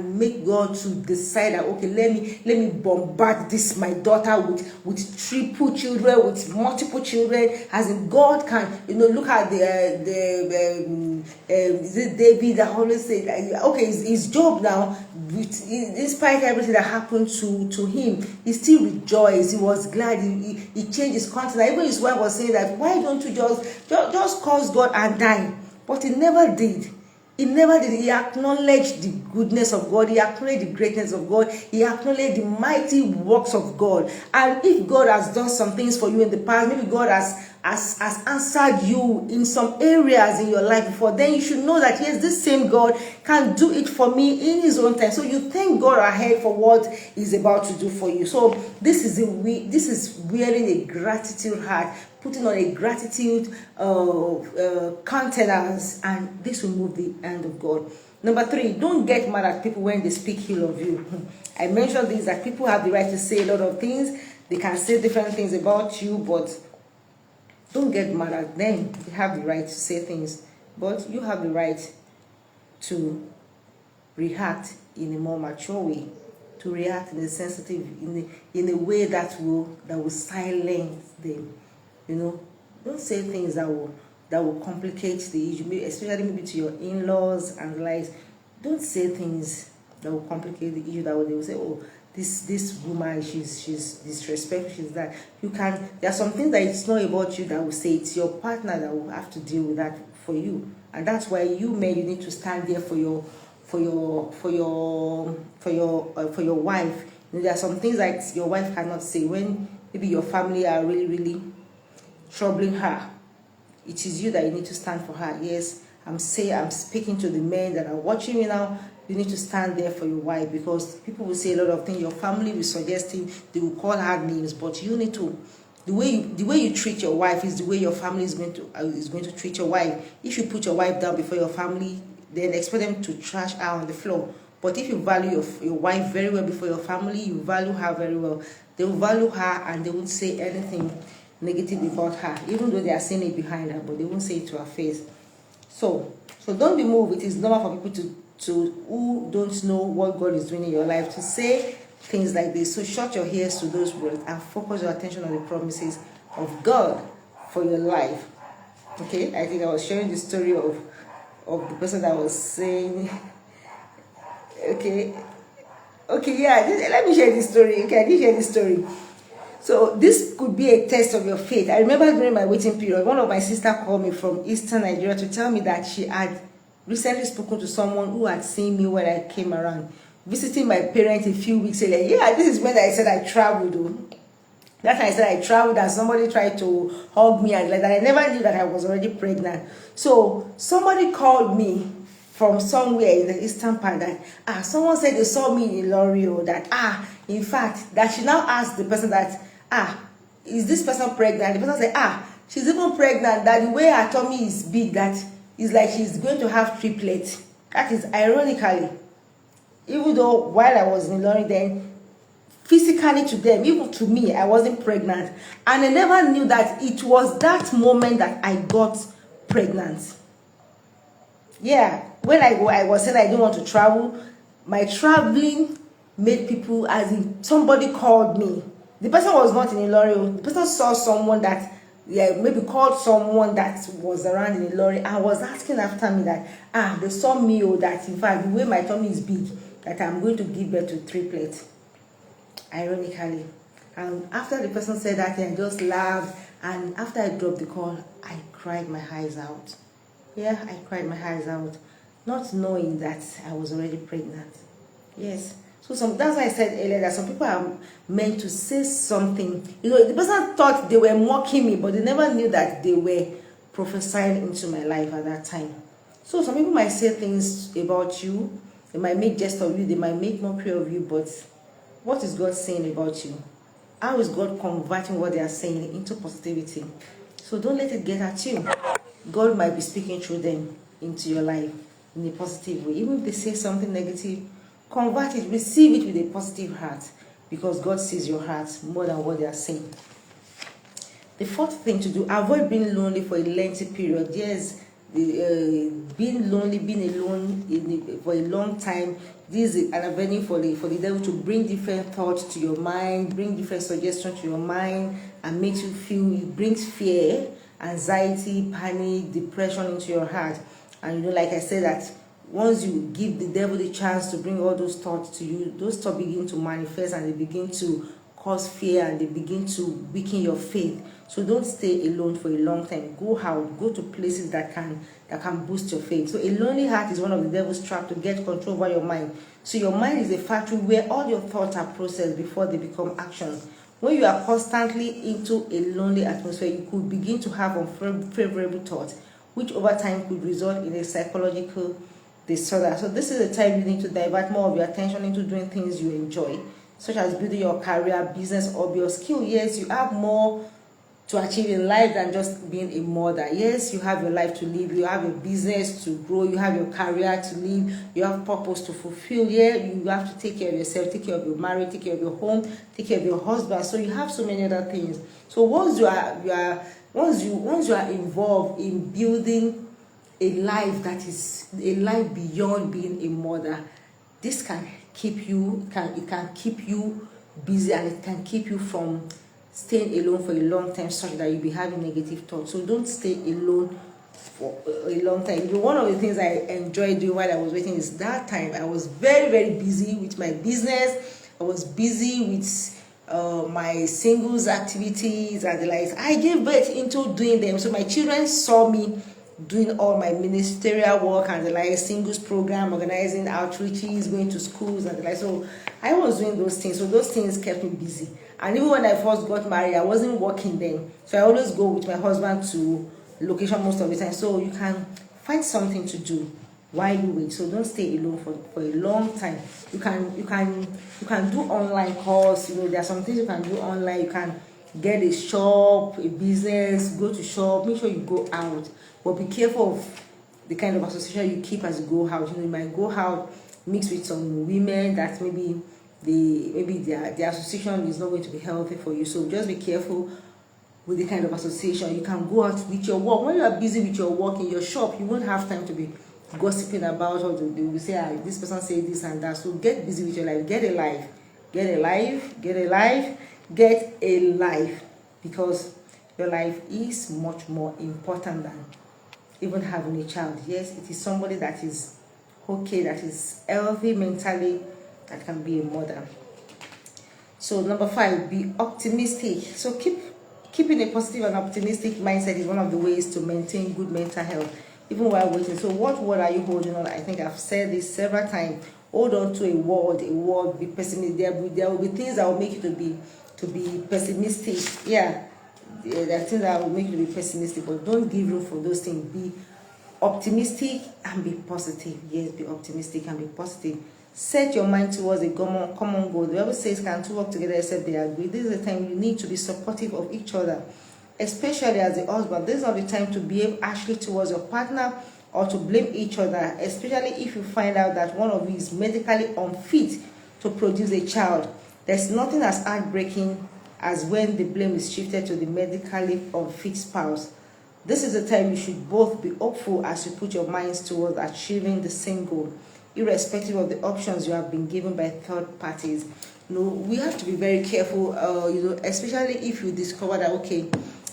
make God to decide that, okay, let me bombard this my daughter with triple children, with multiple children. As in, God can, look at is it David that always said, okay, his job now, despite everything that happened to him, he still rejoiced. He was glad. He changed his countenance. Even his wife was saying that, why don't you just curse God and die? But he never did. He never did. He acknowledged the goodness of God. He acknowledged the greatness of God. He acknowledged the mighty works of God. And if God has done some things for you in the past, maybe God has answered you in some areas in your life before, then you should know that, yes, this same God can do it for me in his own time. So you thank God ahead for what he's about to do for you. So this is wearing a gratitude heart, putting on a gratitude countenance, and this will move the hand of God. Number 3, don't get mad at people when they speak ill of you. I mentioned this, that people have the right to say a lot of things. They can say different things about you, but don't get mad at them. They have the right to say things, but you have the right to react in a more mature way, to react in a sensitive, in a way that will silence them. Don't say things that will complicate the issue, especially maybe to your in-laws and likes. Don't say things that will complicate the issue, they will say, oh, this woman, she's disrespectful, she's that. There are some things that it's not about you that will say, it's your partner that will have to deal with that for you. And that's why you need to stand there for your wife. There are some things that your wife cannot say when maybe your family are really, really troubling her. It is you that you need to stand for her. Yes, I'm speaking to the men that are watching me now. You need to stand there for your wife, because people will say a lot of things. Your family will suggest it. They will call her names, but you need to. The way you treat your wife is the way your family is going to treat your wife. If you put your wife down before your family, then expect them to trash her on the floor. But if you value your wife very well before your family, you value her very well, they will value her and they won't say anything negative about her, even though they are saying it behind her, but they won't say it to her face. So don't be moved. It is normal for people to who don't know what God is doing in your life to say things like this. So shut your ears to those words and focus your attention on the promises of God for your life. Okay, I think I was sharing the story of the person that was saying, okay, yeah, let me share this story. Okay, I did share this story. So this could be a test of your faith. I remember during my waiting period, one of my sisters called me from Eastern Nigeria to tell me that she had recently spoken to someone who had seen me when I came around, visiting my parents a few weeks later. Yeah, this is when I said I traveled. That time I said I traveled and somebody tried to hug me and like that. I never knew that I was already pregnant. So somebody called me from somewhere in the eastern part that someone said they saw me in L'Oreal, that in fact that she now asked the person that is this person pregnant? The person said she's even pregnant, that the way her tummy is big, that is like she's going to have triplets. That is ironically, even though while I was in L'Oreal then, physically to them, even to me, I wasn't pregnant, and I never knew that it was that moment that I got pregnant. Yeah, when I was saying I didn't want to travel, my traveling made people, as in somebody called me. The person was not in L'Oreal. The person saw someone that, maybe called someone that was around in L'Oreal and was asking after me that, they saw me, that in fact, the way my tummy is big, that I'm going to give birth to triplets. Ironically. And after the person said that, I just laughed. And after I dropped the call, I cried my eyes out. Yeah, I cried my eyes out, not knowing that I was already pregnant. Yes. So that's why I said earlier that some people are meant to say something. The person thought they were mocking me, but they never knew that they were prophesying into my life at that time. So some people might say things about you. They might make jest of you. They might make mockery of you. But what is God saying about you? How is God converting what they are saying into positivity? So don't let it get at you. God might be speaking through them into your life in a positive way. Even if they say something negative, convert it, receive it with a positive heart, because God sees your heart more than what they are saying. The fourth thing to do, avoid being lonely for a lengthy period. Yes, being lonely, being alone for a long time, this is an avenue for the devil to bring different thoughts to your mind, bring different suggestions to your mind, and makes you feel, it brings fear, anxiety, panic, depression into your heart. And like I said, that once you give the devil the chance to bring all those thoughts to you, those thoughts begin to manifest and they begin to cause fear and they begin to weaken your faith. So don't stay alone for a long time. Go out, go to places that can boost your faith. So a lonely heart is one of the devil's traps to get control over your mind. So your mind is a factory where all your thoughts are processed before they become actions. When you are constantly into a lonely atmosphere, you could begin to have unfavorable thoughts, which over time could result in a psychological disorder. So this is the time you need to divert more of your attention into doing things you enjoy, such as building your career, business, or your skill. Yes, you have more to achieve in life than just being a mother. Yes, you have your life to live, you have a business to grow, you have your career to live, you have purpose to fulfill. Yeah, you have to take care of yourself, take care of your marriage, take care of your home, take care of your husband. So you have so many other things. So once you are involved in building a life that is a life beyond being a mother, this can keep you, it can keep you busy, and it can keep you from staying alone for a long time, such that you'll be having negative thoughts. So don't stay alone for a long time. One of the things I enjoyed doing while I was waiting is that time I was very, very busy with my business. I was busy with my singles activities and the likes. I gave birth into doing them. So my children saw me doing all my ministerial work and the like, singles program, organizing outreaches, going to schools and the like. So I was doing those things. So those things kept me busy. And even when I first got married, I wasn't working then. So I always go with my husband to location most of the time. So you can find something to do while you wait. So don't stay alone for a long time. You can do online course. There are some things you can do online. You can get a shop, a business, go to shop, make sure you go out. But be careful of the kind of association you keep as you go out. You might go out, mix with some women that maybe their association is not going to be healthy for you. So just be careful with the kind of association. You can go out with your work. When you are busy with your work in your shop, you won't have time to be gossiping about, or they will say, this person said this and that. So get busy with your life. Get a life. Get a life. Get a life. Get a life. Because your life is much more important than even having a child. Yes, it is somebody that is okay, that is healthy mentally, that can be a mother. So number 5, be optimistic. So keeping a positive and optimistic mindset is one of the ways to maintain good mental health, even while waiting. So what word are you holding on? I think I've said this several times. Hold on to a word, be pessimistic. There will be things that will make you to be pessimistic. Yeah, there are things that will make you to be pessimistic, but don't give room for those things. Be optimistic and be positive. Yes, be optimistic and be positive. Set your mind towards a common goal. The Bible says, can two work together except they agree? This is the time you need to be supportive of each other, especially as a husband. This is not the time to behave harshly towards your partner or to blame each other, especially if you find out that one of you is medically unfit to produce a child. There's nothing as heartbreaking as when the blame is shifted to the medically unfit spouse. This is the time you should both be hopeful as you put your minds towards achieving the same goal, irrespective of the options you have been given by third parties. We have to be very careful, especially if you discover that, okay,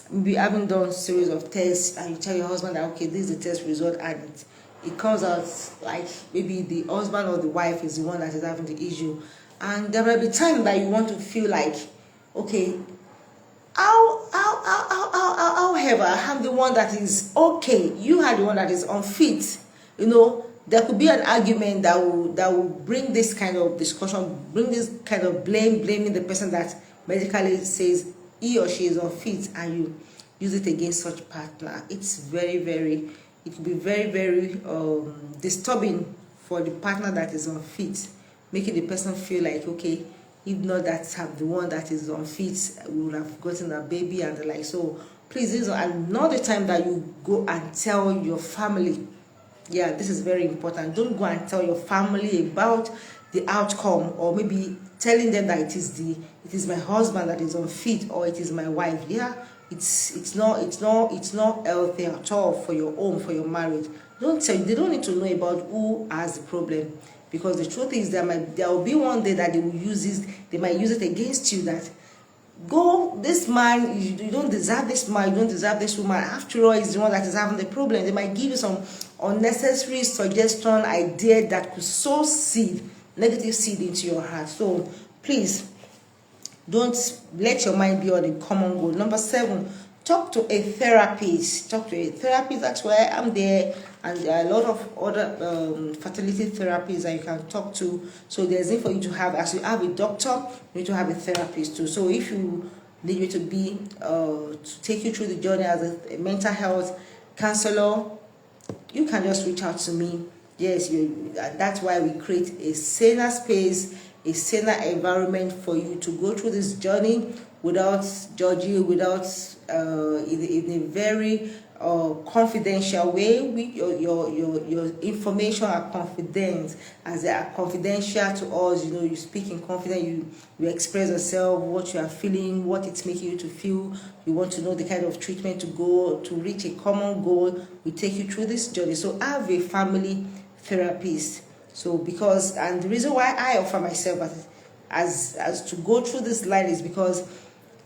we haven't done a series of tests, and you tell your husband that, okay, this is the test result, and it comes out like maybe the husband or the wife is the one that is having the issue. And there will be times that you want to feel like, okay, however, I'm the one that is okay. You are the one that is unfit. There could be an argument that will bring this kind of discussion, bring this kind of blaming the person that medically says he or she is unfit, and you use it against such partner. It's it could be very disturbing for the partner that is unfit, making the person feel like, okay, if not that I'm the one that is unfit, we would have gotten a baby and the like. So please, this is not the time that you go and tell your family. Yeah, this is very important. Don't go and tell your family about the outcome, or maybe telling them that it is my husband that is unfit, or it is my wife. Yeah, it's not healthy at all for your home, for your marriage. They don't need to know about who has the problem, because the truth is there will be one day that they might use it against you, that this man, you don't deserve this man, you don't deserve this woman. After all, he's the one that is having the problem. They might give you some unnecessary suggestion, idea that could sow negative seed into your heart. So please, don't let your mind be on a common goal. Number 7, talk to a therapist. That's why I'm there, and there are a lot of other fertility therapists that you can talk to. So there's need for you to have, as you have a doctor, you need to have a therapist too. So if you need me to take you through the journey as a mental health counselor, you can just reach out to me. Yes, that's why we create a saner space, a saner environment for you to go through this journey without judging, without in a very confidential way. Your information are confident, as they are confidential to us. You speak in confidence, you express yourself, what you are feeling, what it's making you to feel. You want to know the kind of treatment to go to reach a common goal. We take you through this journey. So I have a family therapist. So and the reason why I offer myself as to go through this line is because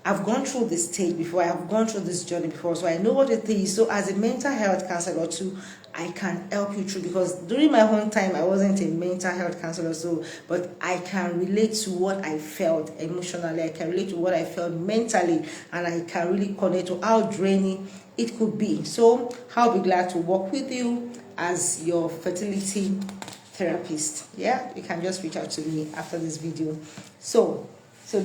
I've gone through this stage before. I have gone through this journey before, so I know what it is. So as a mental health counselor too, I can help you through, because during my own time I wasn't a mental health counselor, but I can relate to what I felt emotionally, I can relate to what I felt mentally, and I can really connect to how draining it could be. So I'll be glad to work with you as your fertility therapist. Yeah, you can just reach out to me after this video. So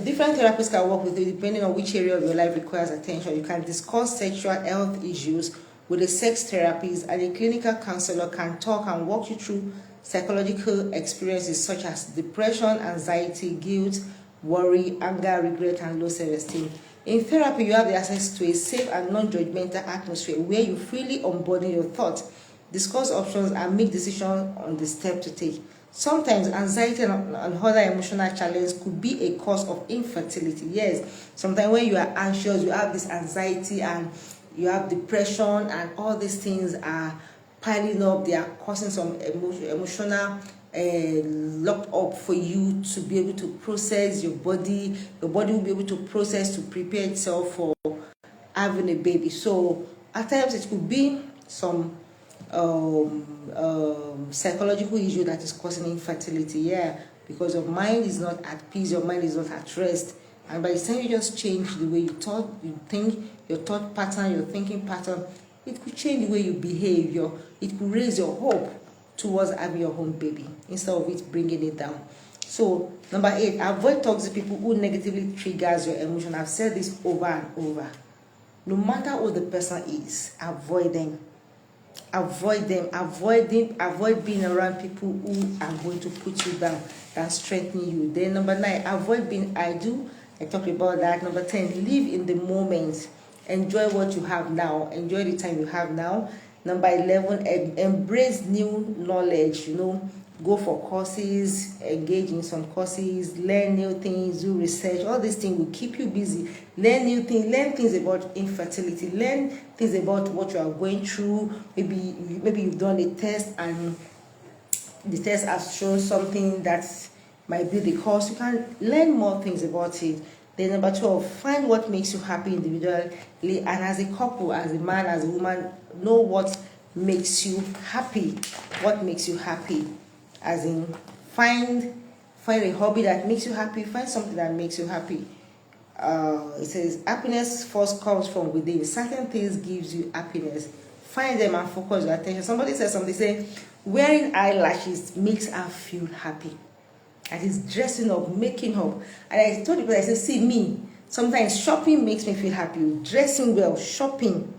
different therapists can work with you depending on which area of your life requires attention. You can discuss sexual health issues with a sex therapist, and a clinical counselor can talk and walk you through psychological experiences such as depression, anxiety, guilt, worry, anger, regret, and low self-esteem. In therapy, you have the access to a safe and non-judgmental atmosphere where you freely unburden your thoughts. discuss options, and make decisions on the step to take. Sometimes anxiety and other emotional challenges could be a cause of infertility. Yes, sometimes when you are anxious, you have this anxiety and you have depression, and all these things are piling up. They are causing some emotional locked up for you to be able to process your body. Your body will be able to process to prepare itself for having a baby. So at times it could be some psychological issue that is causing infertility. Yeah, because your mind is not at peace, your mind is not at rest, and by the time you just change the way you thought, you think, your thought pattern, your thinking pattern, it could change the way you behave. It could raise your hope towards having your own baby instead of it bringing it down. So number 8, avoid toxic people who negatively triggers your emotion. I've said this over and over. No matter who the person is, avoid them. Avoid being around people who are going to put you down and strengthen you. Then number 9, avoid being idle. I talked about that. Number 10, live in the moment. Enjoy what you have now. Enjoy the time you have now. Number 11, embrace new knowledge. Go for courses, engage in some courses, learn new things, do research. All these things will keep you busy. Learn new things, learn things about infertility, learn things about what you are going through. Maybe you've done a test and the test has shown something that might be the cause. You can learn more things about it. Then number 12, find what makes you happy individually, and as a couple, as a man, as a woman, know what makes you happy. What makes you happy? As in, find a hobby that makes you happy. Find something that makes you happy. It says happiness first comes from within. Certain things gives you happiness. Find them and focus your attention. Somebody said something. Say wearing eyelashes makes her feel happy. And it's dressing up, making up. And I told people, I said, see me. Sometimes shopping makes me feel happy. Dressing well, shopping.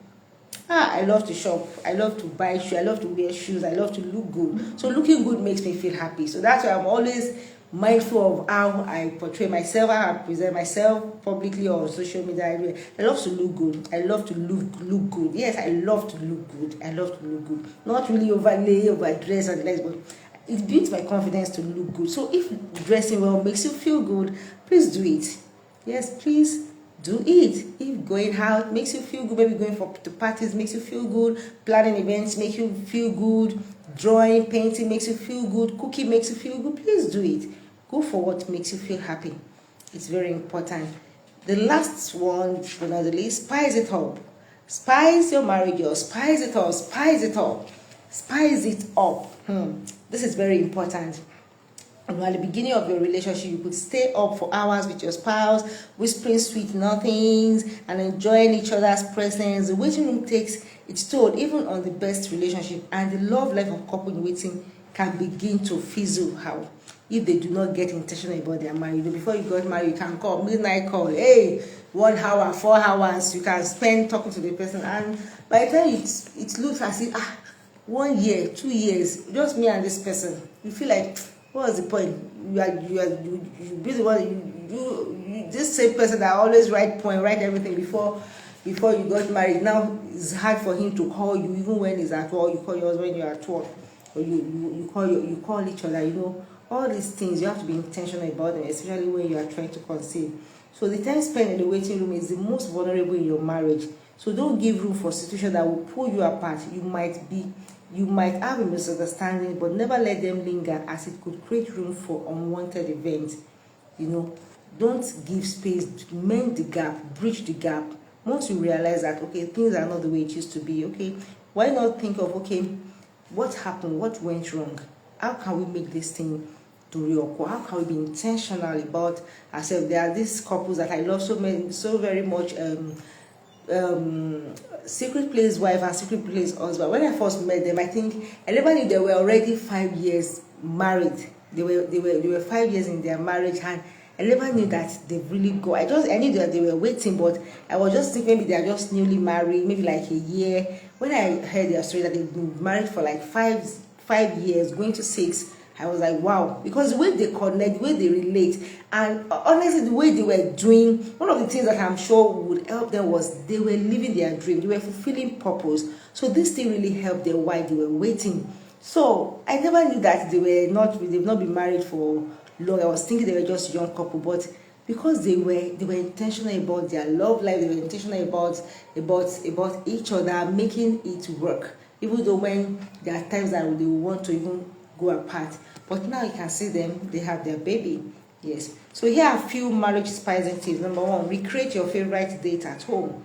I love to shop. I love to buy shoes. I love to wear shoes. I love to look good. So looking good makes me feel happy. So that's why I'm always mindful of how I portray myself, how I present myself publicly or on social media. I love to look good. I love to look good. Yes, I love to look good. I love to look good. Not really overdress and less, but it builds my confidence to look good. So if dressing well makes you feel good, please do it. Yes, please do it. If going out makes you feel good, maybe going to parties makes you feel good, planning events make you feel good, drawing, painting makes you feel good, cooking makes you feel good, please do it. Go for what makes you feel happy. It's very important. The last one on the list, spice it up. Spice your marriage, or spice it up, spice it up. Spice it up. This is very important. At the beginning of your relationship, you could stay up for hours with your spouse, whispering sweet nothings and enjoying each other's presence. The waiting room takes its toll even on the best relationship, and the love life of couple in waiting can begin to fizzle out if they do not get intentional about their marriage. Before you got married, you can call, midnight call, hey, 1 hour, 4 hours, you can spend talking to the person, and by the time it looks as if 1 year, 2 years, just me and this person, you feel like, what's the point? You be the one, you this same person that always write everything before you got married. Now it's hard for him to call you even when he's at work. You call yours when you're at work, or you call each other. All these things you have to be intentional about them, especially when you are trying to conceive. So the time spent in the waiting room is the most vulnerable in your marriage. So don't give room for situations that will pull you apart. You might have a misunderstanding, but never let them linger, as it could create room for unwanted events. Don't give space, mend the gap, bridge the gap. Once you realize that, okay, things are not the way it used to be, okay, why not think of, okay, what happened, what went wrong? How can we make this thing to reoccur? How can we be intentional about ourselves? There are these couples that I love so very much, secret place wife and secret place husband. When I first met them, I never knew they were already 5 years married. They were 5 years in their marriage, and I never knew that they really go. I knew that they were waiting, but I was just thinking maybe they are just newly married, maybe like a year. When I heard their story that they've been married for like five years, going to 6, I was like, wow, because the way they connect, the way they relate, and honestly, the way they were doing, one of the things that I'm sure would help them was they were living their dream, they were fulfilling purpose. So this thing really helped them while they were waiting. So I never knew that they've not been married for long. I was thinking they were just a young couple, but because they were intentional about their love life, they were intentional about each other, making it work. Even though when there are times that they want to even go apart, but now you can see them, they have their baby. Yes. So here are a few marriage spice tips. Number one, recreate your favorite date at home.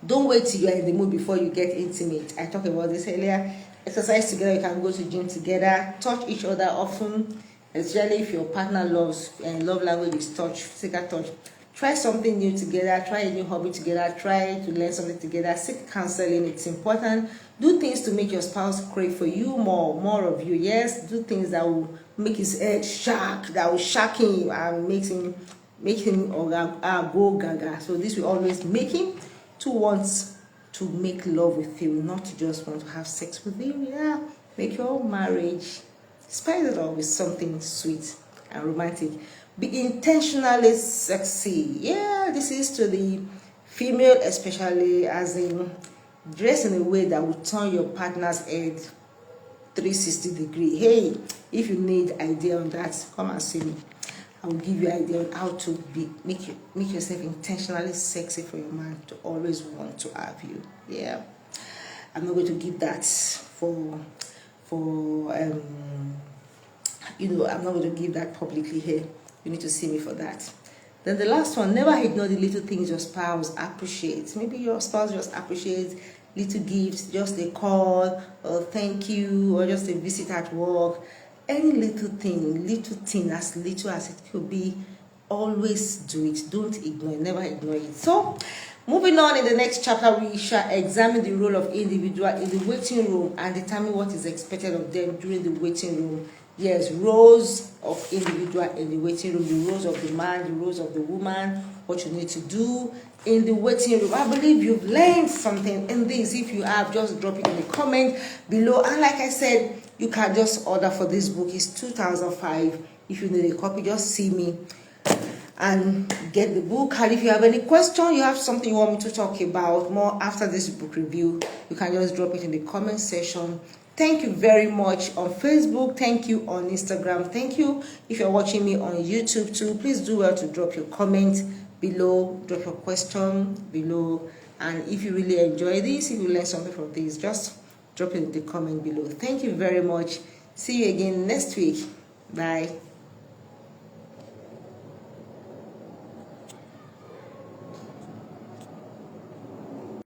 Don't wait till you're in the mood before you get intimate. I talked about this earlier. Exercise together, you can go to gym together, touch each other often, especially if your partner loves and love language is touch, physical touch. Try something new together, try a new hobby together, try to learn something together, seek counseling, it's important. Do things to make your spouse crave for you more of you. Yes, do things that will make his head shock, that will shock him and make him go gaga. So this will always make him to want to make love with you, not to just want to have sex with you. Yeah, make your marriage, spice it up with something sweet and romantic. Be intentionally sexy. Yeah, this is to the female especially, as in dress in a way that will turn your partner's head 360-degree. Hey, if you need idea on that, come and see me. I will give you idea on how to make yourself intentionally sexy for your man to always want to have you. Yeah, I'm not going to give that for I'm not going to give that publicly here. You need to see me for that. Then the last one, never ignore the little things your spouse appreciates. Maybe your spouse just appreciates little gifts, just a call, or thank you, or just a visit at work. Any little thing, as little as it could be, always do it. Don't ignore it, never ignore it. So, moving on, in the next chapter, we shall examine the role of individual in the waiting room and determine what is expected of them during the waiting room. Yes, roles of individual in the waiting room, the roles of the man, the roles of the woman, what you need to do in the waiting room. I believe you've learned something in this. If you have, just drop it in the comment below. And like I said, you can just order for this book. It's 2005. If you need a copy, just see me and get the book. And if you have any question, you have something you want me to talk about more after this book review, you can just drop it in the comment section. Thank you very much on Facebook. Thank you on Instagram. Thank you if you're watching me on YouTube too. Please do well to drop your comment below, drop your question below. And if you really enjoy this, if you learn something from this, just drop it in the comment below. Thank you very much. See you again next week. Bye.